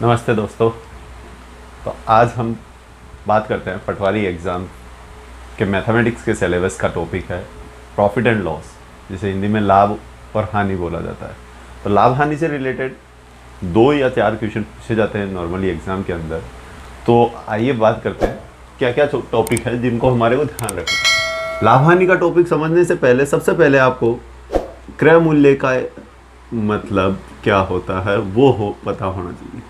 नमस्ते दोस्तों। तो आज हम बात करते हैं पटवारी एग्ज़ाम के मैथमेटिक्स के सिलेबस का टॉपिक है प्रॉफिट एंड लॉस, जिसे हिंदी में लाभ और हानि बोला जाता है। तो लाभ हानि से रिलेटेड 2 या 4 क्वेश्चन पूछे जाते हैं नॉर्मली एग्ज़ाम के अंदर। तो आइए बात करते हैं क्या क्या टॉपिक है जिनको हमारे को ध्यान रखना है। लाभ हानि का टॉपिक समझने से पहले सबसे पहले आपको क्रय मूल्य का मतलब क्या होता है वो पता होना चाहिए।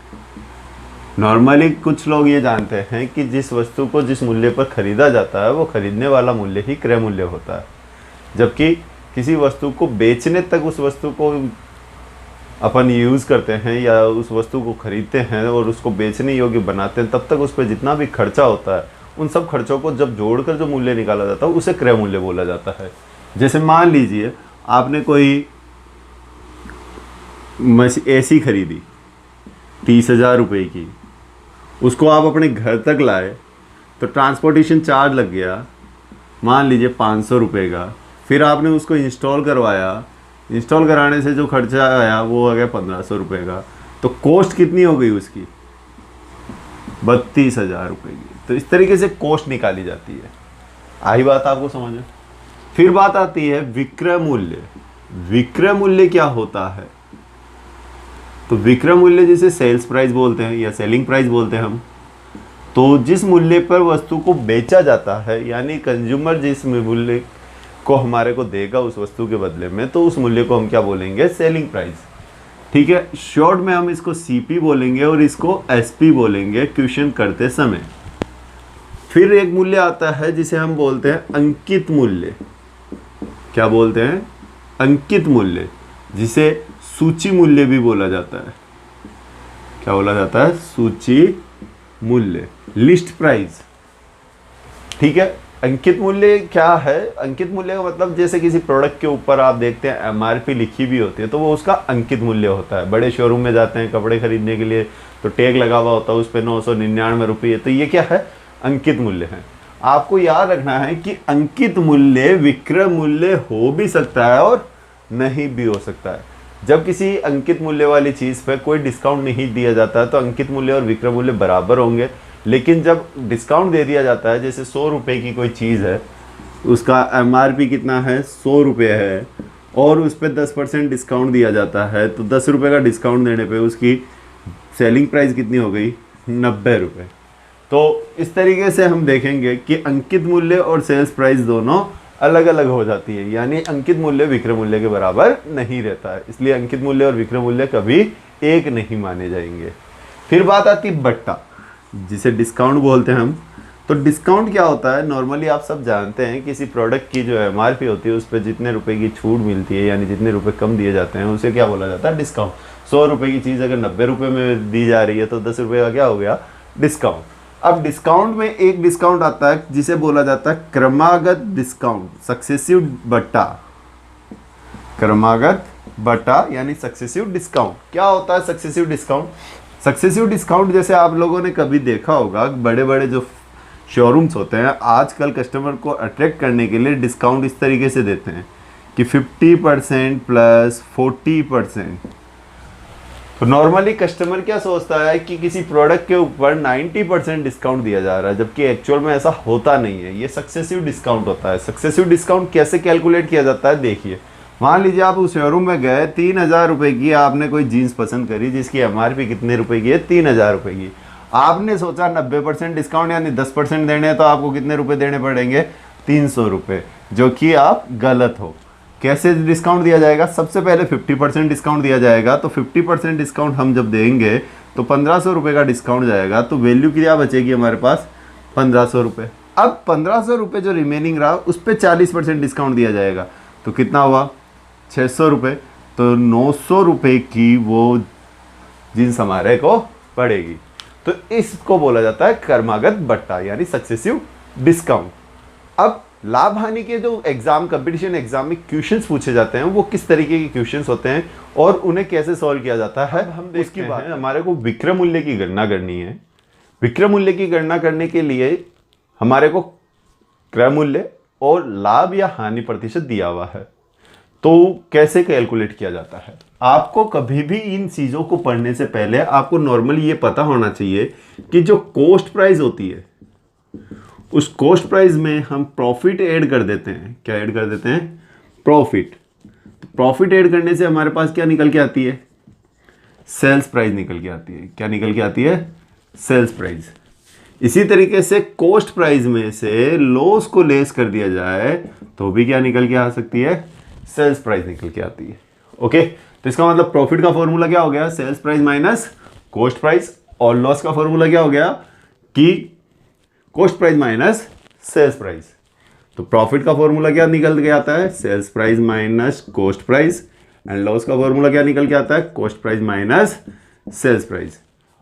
नॉर्मली कुछ लोग ये जानते हैं कि जिस वस्तु को जिस मूल्य पर खरीदा जाता है वो खरीदने वाला मूल्य ही क्रय मूल्य होता है, जबकि किसी वस्तु को बेचने तक उस वस्तु को अपन यूज़ करते हैं या उस वस्तु को खरीदते हैं और उसको बेचने योग्य बनाते हैं, तब तक उस पर जितना भी खर्चा होता है उन सब खर्चों को जब जोड़कर जो मूल्य निकाला जाता है उसे क्रय मूल्य बोला जाता है। जैसे मान लीजिए आपने कोई एसी खरीदी 30,000 रुपये की, उसको आप अपने घर तक लाए तो ट्रांसपोर्टेशन चार्ज लग गया मान लीजिए 500 रुपये का। फिर आपने उसको इंस्टॉल करवाया, इंस्टॉल कराने से जो खर्चा आया वो आ गया 1500 रुपये का। तो कॉस्ट कितनी हो गई उसकी? 32,000 रुपये की। तो इस तरीके से कॉस्ट निकाली जाती है। आई बात आपको समझ में? फिर बात आती है विक्रय मूल्य। विक्रय मूल्य क्या होता है? तो विक्रय मूल्य जिसे सेल्स प्राइस बोलते हैं या सेलिंग प्राइस बोलते हैं हम, तो जिस मूल्य पर वस्तु को बेचा जाता है, यानी कंज्यूमर जिस मूल्य को हमारे को देगा उस वस्तु के बदले में, तो उस मूल्य को हम क्या बोलेंगे? Selling price. ठीक है, शॉर्ट में हम इसको सीपी बोलेंगे और इसको एसपी बोलेंगे क्वेश्चन करते समय। फिर एक मूल्य आता है जिसे हम बोलते हैं अंकित मूल्य। क्या बोलते हैं? अंकित मूल्य, जिसे सूची मूल्य भी बोला जाता है। क्या बोला जाता है? सूची मूल्य, लिस्ट प्राइस। ठीक है, अंकित मूल्य क्या है? अंकित मूल्य का मतलब जैसे किसी प्रोडक्ट के ऊपर आप देखते हैं एमआरपी लिखी भी होती है तो वो उसका अंकित मूल्य होता है। बड़े शोरूम में जाते हैं कपड़े खरीदने के लिए तो टैग लगा हुआ होता है उस पर 999 रुपये। तो ये क्या है? अंकित मूल्य है। आपको याद रखना है कि अंकित मूल्य विक्रय मूल्य हो भी सकता है और नहीं भी हो सकता है। जब किसी अंकित मूल्य वाली चीज़ पर कोई डिस्काउंट नहीं दिया जाता है तो अंकित मूल्य और विक्रय मूल्य बराबर होंगे। लेकिन जब डिस्काउंट दे दिया जाता है, जैसे 100 रुपये की कोई चीज़ है, उसका एमआरपी कितना है? 100 रुपये है और उस पर 10% डिस्काउंट दिया जाता है, तो 10 रुपये का डिस्काउंट देने पे उसकी सेलिंग प्राइस कितनी हो गई? 90 रुपये। तो इस तरीके से हम देखेंगे कि अंकित मूल्य और सेल्स प्राइस दोनों अलग अलग हो जाती है, यानी अंकित मूल्य विक्रय मूल्य के बराबर नहीं रहता है। इसलिए अंकित मूल्य और विक्रय मूल्य कभी एक नहीं माने जाएंगे। फिर बात आती है बट्टा, जिसे डिस्काउंट बोलते हैं हम। तो डिस्काउंट क्या होता है? नॉर्मली आप सब जानते हैं किसी प्रोडक्ट की जो एमआरपी होती है उस पर जितने रुपए की छूट मिलती है, यानी जितने रुपए कम दिए जाते हैं, उसे क्या बोला जाता है? डिस्काउंट। 100 रुपये की चीज़ अगर 90 रुपये में दी जा रही है तो 10 रुपये का क्या हो गया? डिस्काउंट। अब डिस्काउंट में एक डिस्काउंट आता है जिसे बोला जाता है क्रमागत डिस्काउंट, सक्सेसिव बट्टा। क्रमागत बट्टा यानी सक्सेसिव डिस्काउंट। क्या होता है सक्सेसिव डिस्काउंट? सक्सेसिव डिस्काउंट जैसे आप लोगों ने कभी देखा होगा, बड़े बड़े जो शोरूम्स होते हैं आजकल कस्टमर को अट्रैक्ट करने के लिए डिस्काउंट इस तरीके से देते हैं कि 50% प्लस 40%। तो नॉर्मली कस्टमर क्या सोचता है कि किसी प्रोडक्ट के ऊपर 90% डिस्काउंट दिया जा रहा है, जबकि एक्चुअल में ऐसा होता नहीं है। ये सक्सेसिव डिस्काउंट होता है। सक्सेसिव डिस्काउंट कैसे कैलकुलेट किया जाता है? देखिए, मान लीजिए आप उस शोरूम में गए, 3,000 रुपये की आपने कोई जीन्स पसंद करी जिसकी एमआरपी कितने रुपए की है? 3,000 रुपये की। आपने सोचा 90% डिस्काउंट यानी 10% देने हैं तो आपको कितने रुपए देने पड़ेंगे? 300 रुपये, जो कि आप गलत हो। कैसे डिस्काउंट दिया जाएगा? सबसे पहले 50% डिस्काउंट दिया जाएगा। तो 50% डिस्काउंट हम जब देंगे तो 1500 रुपये का डिस्काउंट जाएगा, तो वैल्यू क्या बचेगी हमारे पास? 1500 रुपये। अब 1500 रुपये जो रिमेनिंग रहा उस पर 40% डिस्काउंट दिया जाएगा, तो कितना हुआ? 600 रुपये। तो 900 रुपये की वो जींस हमारे को पड़ेगी। तो इसको बोला जाता है क्रमागत बट्टा यानी सक्सेसिव डिस्काउंट। अब लाभ हानि के जो एग्जाम, कंपटीशन एग्जाम में क्वेश्चंस पूछे जाते हैं वो किस तरीके के क्वेश्चंस होते हैं और उन्हें कैसे सॉल्व किया जाता है, हम देखते हैं। हमारे को विक्रय मूल्य की गणना करनी है। विक्रय मूल्य की गणना करने के लिए हमारे को क्रय मूल्य और लाभ या हानि प्रतिशत दिया हुआ है। तो कैसे कैलकुलेट किया जाता है? आपको कभी भी इन चीज़ों को पढ़ने से पहले आपको नॉर्मली ये पता होना चाहिए कि जो कॉस्ट प्राइस होती है उस कॉस्ट प्राइस में हम प्रॉफिट ऐड कर देते हैं। क्या ऐड कर देते हैं? प्रॉफिट। तो प्रॉफिट ऐड करने से हमारे पास क्या निकल के आती है? सेल्स प्राइस निकल के आती है। क्या निकल के आती है? Sales price. इसी तरीके से कॉस्ट प्राइस में से लॉस को लेस कर दिया जाए तो भी क्या निकल के आ सकती है? सेल्स प्राइस निकल के आती है। ओके, तो इसका मतलब प्रॉफिट का फॉर्मूला क्या हो गया? Sales price minus cost price. और लॉस का फॉर्मूला क्या हो गया? कि cost price minus sales price. तो प्रॉफिट का फॉर्मूला क्या निकल के आता है? Sales price minus cost price. And loss का फॉर्मूला क्या निकल के आता है? Cost price minus sales price.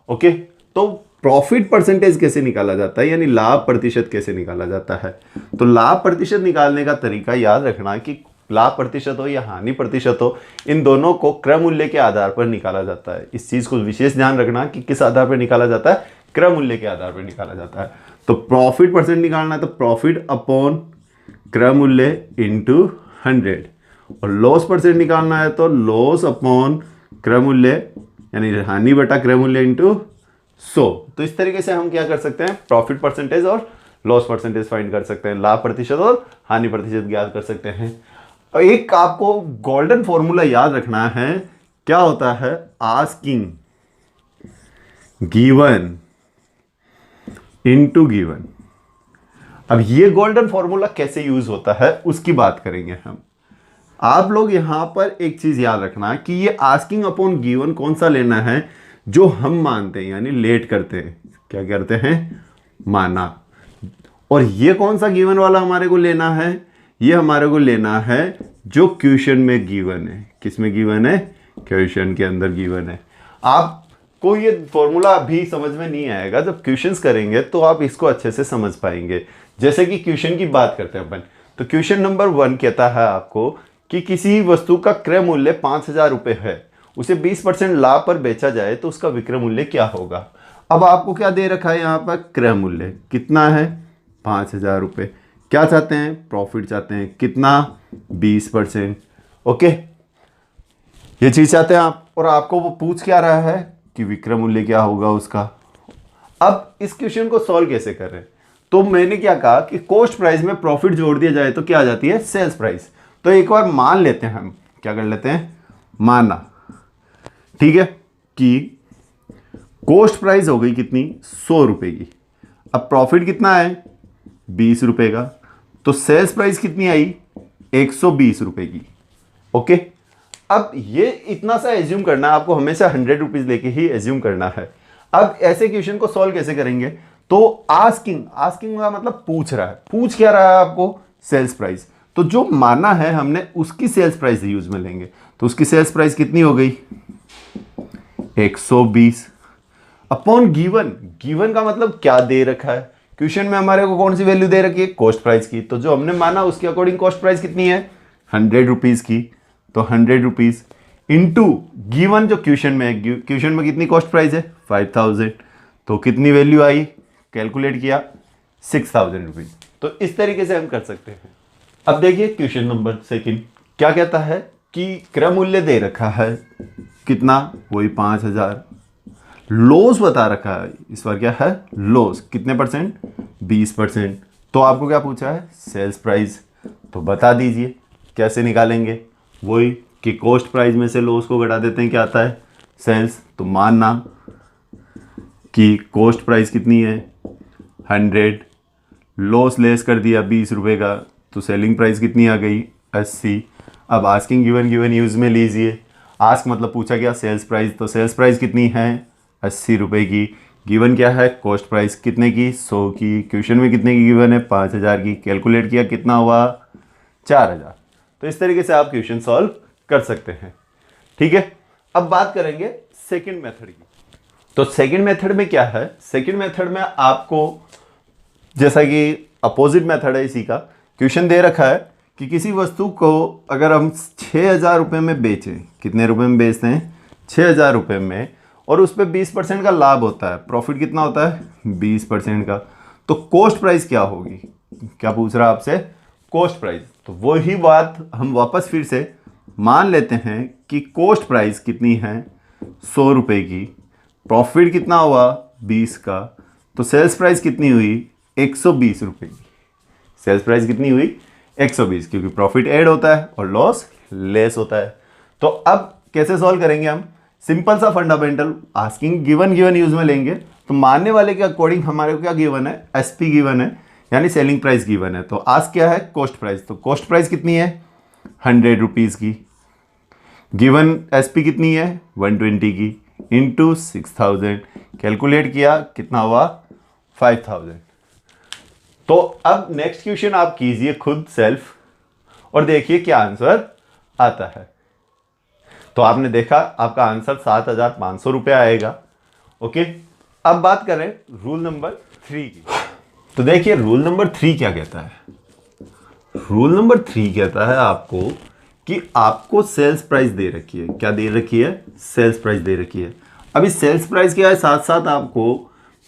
Okay, तो प्रॉफिट परसेंटेज कैसे निकाला जाता है, यानी लाभ प्रतिशत कैसे निकाला जाता है? तो लाभ प्रतिशत निकालने का तरीका याद रखना कि लाभ प्रतिशत हो या हानि प्रतिशत हो, इन दोनों को क्रय मूल्य के आधार पर निकाला जाता है। इस चीज को विशेष ध्यान रखना कि किस आधार पर निकाला जाता है? क्रय मूल्य के आधार पर निकाला जाता है। तो प्रॉफिट परसेंट निकालना है तो प्रॉफिट अपॉन क्रय मूल्य इंटू 100, और लॉस परसेंट निकालना है तो लॉस अपॉन क्रय मूल्य यानी हानि बटा क्रय मूल्य इंटू 100। तो इस तरीके से हम क्या कर सकते हैं? प्रॉफिट परसेंटेज और लॉस परसेंटेज फाइंड कर सकते हैं, लाभ प्रतिशत और हानि प्रतिशत ज्ञात कर सकते हैं। और एक आपको गोल्डन फॉर्मूला याद रखना है। क्या होता है? Asking given into given. अब ये गोल्डन फॉर्मूला कैसे यूज होता है उसकी बात करेंगे हम। आप लोग यहां पर एक चीज याद रखना कि ये आस्किंग अपॉन गिवन कौन सा लेना है? जो हम मानते हैं यानी लेट करते हैं। क्या करते हैं? माना। और ये कौन सा गिवन वाला हमारे को लेना है? ये हमारे को लेना है जो क्वेश्चन में गिवन है। किस में गिवन है? क्वेश्चन के अंदर गिवन है। आपको ये फॉर्मूला अभी समझ में नहीं आएगा, जब क्वेश्चंस करेंगे तो आप इसको अच्छे से समझ पाएंगे। जैसे कि क्वेश्चन की बात करते हैं अपन, तो क्वेश्चन नंबर 1 कहता है आपको कि किसी वस्तु का क्रय मूल्य 5,000 रुपये है, उसे 20% लाभ पर बेचा जाए तो उसका विक्रय मूल्य क्या होगा? अब आपको क्या दे रखा है यहाँ पर? क्रय मूल्य कितना है? 5,000 रुपये। क्या चाहते हैं? प्रॉफिट चाहते हैं। कितना? 20%। ओके, ये चीज चाहते हैं आप, और आपको वो पूछ क्या रहा है कि विक्रय मूल्य क्या होगा उसका। अब इस क्वेश्चन को सॉल्व कैसे करें? तो मैंने क्या कहा कि कॉस्ट प्राइस में प्रॉफिट जोड़ दिया जाए तो क्या आ जाती है? Sales price. तो एक बार मान लेते हैं, हम क्या कर लेते हैं? माना, ठीक है, कि कॉस्ट प्राइस हो गई कितनी? 100 रुपए की। अब प्रॉफिट कितना है? 20 रुपए का। तो सेल्स प्राइस कितनी आई? 120 रुपए की। ओके, अब ये इतना सा एज्यूम करना है आपको, हमेशा 100 रुपीज लेके ही एज्यूम करना है। अब ऐसे क्वेश्चन को सॉल्व कैसे करेंगे? तो आस्किंग का मतलब पूछ रहा है। पूछ क्या रहा है आपको? Sales price. तो जो माना है हमने उसकी सेल्स प्राइस यूज में लेंगे। तो उसकी सेल्स प्राइस कितनी हो गई? 120 अपॉन गिवन। गिवन का मतलब क्या दे रखा है? क्वेश्चन में हमारे को कौन सी वैल्यू दे रखी है? कॉस्ट प्राइस की। तो जो हमने माना उसके अकॉर्डिंग कॉस्ट प्राइस कितनी है? 100 रुपीज की। तो 100 रुपीज इंटू गिवन जो क्वेश्चन में है, क्वेश्चन में कितनी कॉस्ट प्राइस है? 5,000। तो कितनी वैल्यू आई? कैलकुलेट किया 6,000 रुपीज। तो इस तरीके से हम कर सकते हैं। अब देखिए क्वेश्चन नंबर 2 क्या कहता है कि क्रय मूल्य दे रखा है कितना? वही 5,000। लॉस बता रखा है, इस बार क्या है? लॉस कितने परसेंट? 20%। तो आपको क्या पूछा है? Sales price. तो बता दीजिए कैसे निकालेंगे? वही कि कॉस्ट प्राइस में से लॉस को घटा देते हैं, क्या आता है? सेल्स। तो मानना कि कॉस्ट प्राइस कितनी है? 100, लॉस लेस कर दिया 20 रुपए का, तो सेलिंग प्राइस कितनी आ गई? 80। अब आस्किंग गिवन यूज में लीजिए। आस्क मतलब पूछा गया सेल्स प्राइस, तो सेल्स प्राइस कितनी है? 80 रुपए की। गिवन क्या है? कॉस्ट प्राइस कितने की? 100 की। क्वेश्चन में कितने की गिवन है? 5,000 की। कैलकुलेट किया कितना हुआ? 4,000। तो इस तरीके से आप क्वेश्चन सॉल्व कर सकते हैं। ठीक है, अब बात करेंगे सेकंड मेथड की। तो सेकंड मेथड में क्या है? सेकंड मेथड में आपको जैसा कि अपोजिट मेथड है इसी का, क्वेश्चन दे रखा है कि किसी वस्तु को अगर हम 6,000 रुपये में बेचें, कितने रुपए में बेचते हैं? 6,000 रुपये में, और उस पर 20% का लाभ होता है। प्रॉफिट कितना होता है? 20% का। तो कॉस्ट प्राइस क्या होगी? क्या पूछ रहा है आपसे? Cost price. तो वही बात हम वापस फिर से मान लेते हैं कि कॉस्ट प्राइस कितनी है 100 रुपये की, प्रॉफिट कितना हुआ 20 का, तो सेल्स प्राइस कितनी हुई 120 रुपये की। सेल्स प्राइस कितनी हुई 120, क्योंकि प्रॉफिट ऐड होता है और लॉस लेस होता है। तो अब कैसे सॉल्व करेंगे हम, सिंपल सा fundamental asking given given use में लेंगे। तो मानने वाले के अकॉर्डिंग हमारे को क्या गिवन है, एसपी गिवन है, यानी सेलिंग प्राइस गिवन है। तो आस्क क्या है, कॉस्ट प्राइस। तो कॉस्ट प्राइस कितनी है 100 रुपीज़ की, गिवन एसपी कितनी है 120 की, इंटू 6000, कैलकुलेट किया कितना हुआ 5000। तो अब नेक्स्ट क्वेश्चन आप कीजिए खुद सेल्फ और देखिए क्या आंसर आता है। तो आपने देखा आपका आंसर 7500 रुपये आएगा। ओके, अब बात करें रूल नंबर 3 की। तो देखिए रूल नंबर 3 क्या कहता है। रूल नंबर 3 कहता है आपको कि आपको सेल्स प्राइस दे रखी है। क्या दे रखी है, सेल्स प्राइस दे रखी है। अभी सेल्स प्राइस क्या है, साथ साथ आपको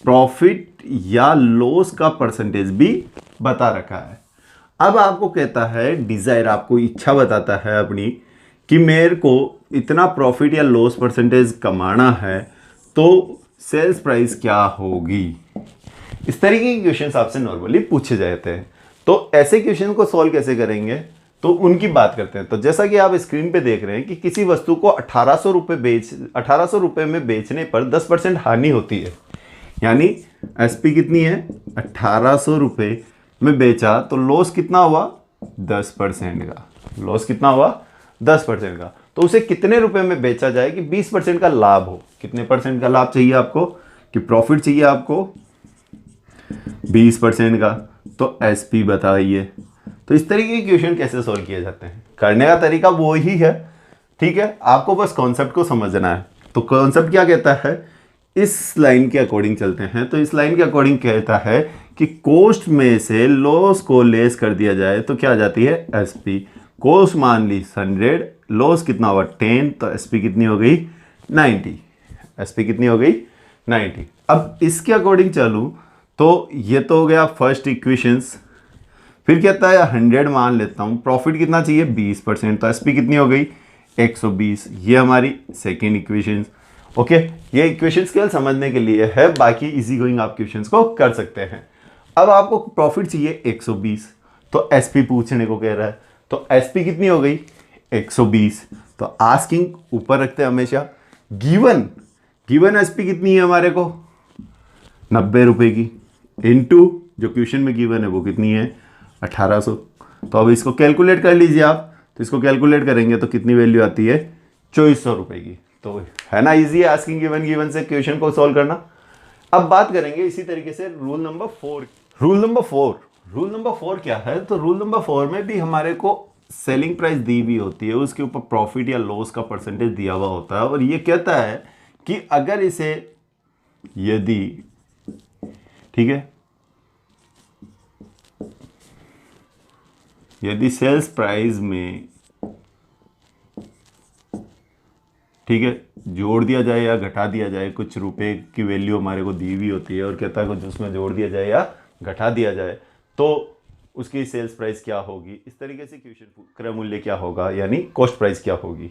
प्रॉफिट या लॉस का परसेंटेज भी बता रखा है। अब आपको कहता है डिजायर, आपको इच्छा बताता है अपनी कि मेरे को इतना प्रॉफिट या लॉस परसेंटेज कमाना है, तो सेल्स प्राइस क्या होगी। इस तरीके के क्वेश्चंस आपसे नॉर्मली पूछे जाते हैं। तो ऐसे क्वेश्चन को सॉल्व कैसे करेंगे, तो उनकी बात करते हैं। तो जैसा कि आप स्क्रीन पे देख रहे हैं कि किसी वस्तु को 1800 रुपये में बेचने पर 10% हानि होती है, यानी एसपी कितनी है 1800 रुपये में बेचा, तो लॉस कितना हुआ 10% का। लॉस कितना हुआ 10% का। तो उसे कितने रुपए में बेचा जाए कि 20% का लाभ हो। कितने परसेंट का लाभ चाहिए आपको, कि प्रॉफिट चाहिए आपको 20% का। तो एसपी बताइए। तो इस तरीके के क्वेश्चन कैसे सॉल्व किए जाते हैं, करने का तरीका वो ही है। ठीक है, आपको बस कॉन्सेप्ट को समझना है। तो कॉन्सेप्ट क्या कहता है, इस लाइन के अकॉर्डिंग चलते हैं। तो इस लाइन के अकॉर्डिंग कहता है कि कॉस्ट में से लॉस को लेस कर दिया जाए तो क्या आ जाती है एसपी। कॉस्ट मान ली 100, लॉस कितना हुआ 10, तो एसपी कितनी हो गई 90। एसपी कितनी हो गई 90। अब इसके अकॉर्डिंग चलूं तो ये तो हो गया फर्स्ट इक्वेशंस। फिर कहता है 100 मान लेता हूं, प्रॉफिट कितना चाहिए 20%, तो एसपी कितनी हो गई 120। ये हमारी सेकेंड इक्वेशंस। ओके, ये इक्वेशंस केवल समझने के लिए है, बाकी इजी गोइंग आप क्वेश्चंस को कर सकते हैं। अब आपको प्रॉफिट चाहिए 120, तो एसपी पूछने को कह रहा है, तो एसपी कितनी हो गई 120। तो आस्किंग ऊपर रखते हैं हमेशा। गिवन एसपी कितनी है हमारे को 90 रुपए की, इनटू जो क्वेश्चन में गिवन है वो कितनी है 1800। तो अब इसको कैलकुलेट कर लीजिए आप। तो इसको कैलकुलेट करेंगे तो कितनी वैल्यू आती है 2400 रुपए की। तो है ना इजी आस्किंग गिवन से क्वेश्चन को सॉल्व करना। अब बात करेंगे इसी तरीके से रूल नंबर 4। रूल नंबर 4 क्या है, तो रूल नंबर 4 में भी हमारे को सेलिंग प्राइस दी हुई होती है, उसके ऊपर प्रॉफिट या लॉस का परसेंटेज दिया हुआ होता है। और ये कहता है कि अगर इसे यदि, ठीक है, यदि सेल्स प्राइस में, ठीक है, जोड़ दिया जाए या घटा दिया जाए, कुछ रुपए की वैल्यू हमारे को दी हुई होती है और कहता है कुछ उसमें जोड़ दिया जाए या घटा दिया जाए तो उसकी सेल्स प्राइस क्या होगी। इस तरीके से क्वेश्चन क्रय मूल्य क्या होगा, यानी कॉस्ट प्राइस क्या होगी।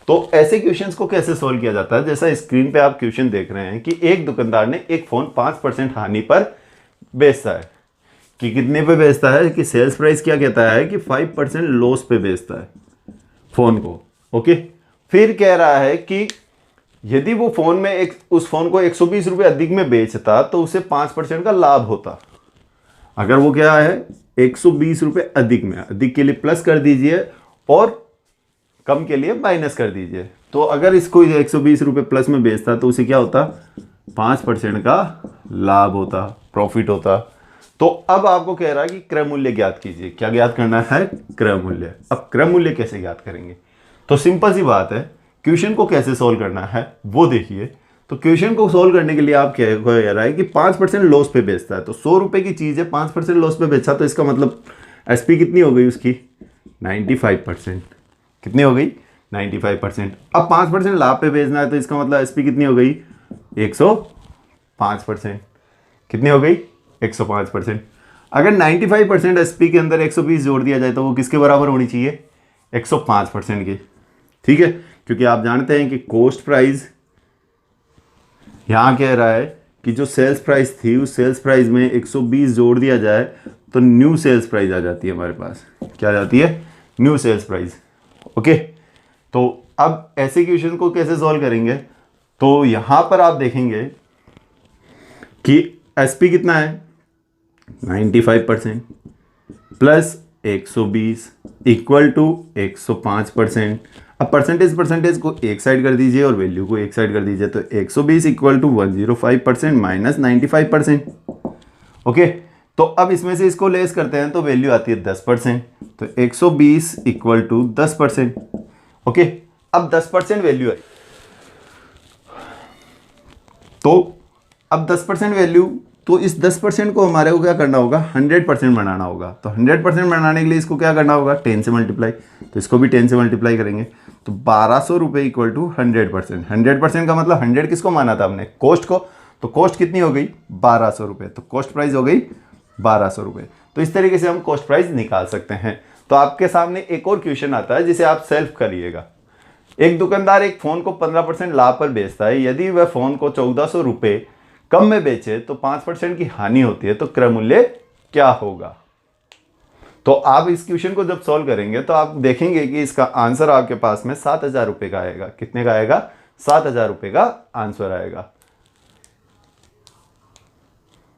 तो ऐसे क्वेश्चंस को कैसे सॉल्व किया जाता है, जैसा स्क्रीन पे आप क्वेश्चन देख रहे हैं कि एक दुकानदार ने एक फोन 5% हानि पर बेचता है। कि कितने पे बेचता है, कि सेल्स प्राइस क्या कहता है कि 5% लॉस पे बेचता है फोन को। ओके, फिर कह रहा है कि यदि वो फोन में उस फोन को 120 रुपये अधिक में बेचता तो उसे 5% का लाभ होता। अगर वो क्या है 120 रुपये अधिक में, अधिक के लिए प्लस कर दीजिए और कम के लिए माइनस कर दीजिए। तो अगर इसको 120 रुपये प्लस में बेचता तो उसे क्या होता 5% का लाभ होता, प्रॉफिट होता। तो अब आपको कह रहा है कि क्रय मूल्य ज्ञात कीजिए। क्या ज्ञात करना है, क्रय मूल्य। अब क्रय मूल्य कैसे ज्ञात करेंगे, तो सिंपल सी बात है, क्वेश्चन को कैसे सॉल्व करना है वो देखिए। तो क्वेश्चन को सॉल्व करने के लिए आप क्या कह रहा है कि 5% लॉस पे बेचता है। तो 100 रुपए की चीज है, 5% लॉस पे बेचा, तो इसका मतलब एसपी कितनी हो गई उसकी 95%। कितनी हो गई 95%। अब 5% लाभ पे बेचना है तो इसका मतलब एसपी कितनी हो गई 105%। कितनी हो गई 105%। अगर 95% एसपी के अंदर 120 जोड़ दिया जाए तो वो किसके बराबर होनी चाहिए 105% के। ठीक है, क्योंकि आप जानते हैं कि कॉस्ट प्राइस यहां कह रहा है कि जो सेल्स प्राइस थी उस सेल्स प्राइस में 120 जोड़ दिया जाए तो न्यू सेल्स प्राइस आ जाती है हमारे पास। क्या आ जाती है? New sales price. ओके, तो अब ऐसे क्वेश्चन को कैसे सॉल्व करेंगे? तो यहां पर आप देखेंगे कि एसपी कितना है 95% प्लस 120 इक्वल टू 105%। अब परसेंटेज को एक साइड कर दीजिए और वैल्यू को एक साइड कर दीजिए, तो 120 इक्वल टू 105% माइनस 95%। ओके, तो अब इसमें से इसको लेस करते हैं तो वैल्यू आती है 10%, तो 120 इक्वल टू 10%। ओके, अब 10% वैल्यू आई, तो अब 10% वैल्यू, तो इस 10% को हमारे को क्या करना होगा? 100% बनाना होगा। तो 100% बनाने के लिए इसको क्या करना होगा? 10 से मल्टीप्लाई, तो इसको भी 10 से मल्टीप्लाई करेंगे, तो 1200 रुपये इक्वल टू 100%। 100% का मतलब 100 किसको माना था हमने? कॉस्ट को। तो कॉस्ट कितनी हो गई? 1200 रुपये, तो कॉस्ट प्राइस हो गई 1200 रुपये। तो इस तरीके से हम कॉस्ट प्राइस निकाल सकते हैं। तो आपके सामने एक और क्वेश्चन आता है जिसे आप सेल्फ करिएगा। एक दुकानदार एक फोन को 15% लाभ पर बेचता है। यदि वह फोन को 1400 रुपये कम में बेचे तो 5% की हानि होती है, तो क्रय मूल्य क्या होगा? तो आप इस क्वेश्चन को जब सॉल्व करेंगे तो आप देखेंगे कि इसका आंसर आपके पास में 7000 रुपये का आएगा। कितने का आएगा? 7000 रुपये का आंसर आएगा।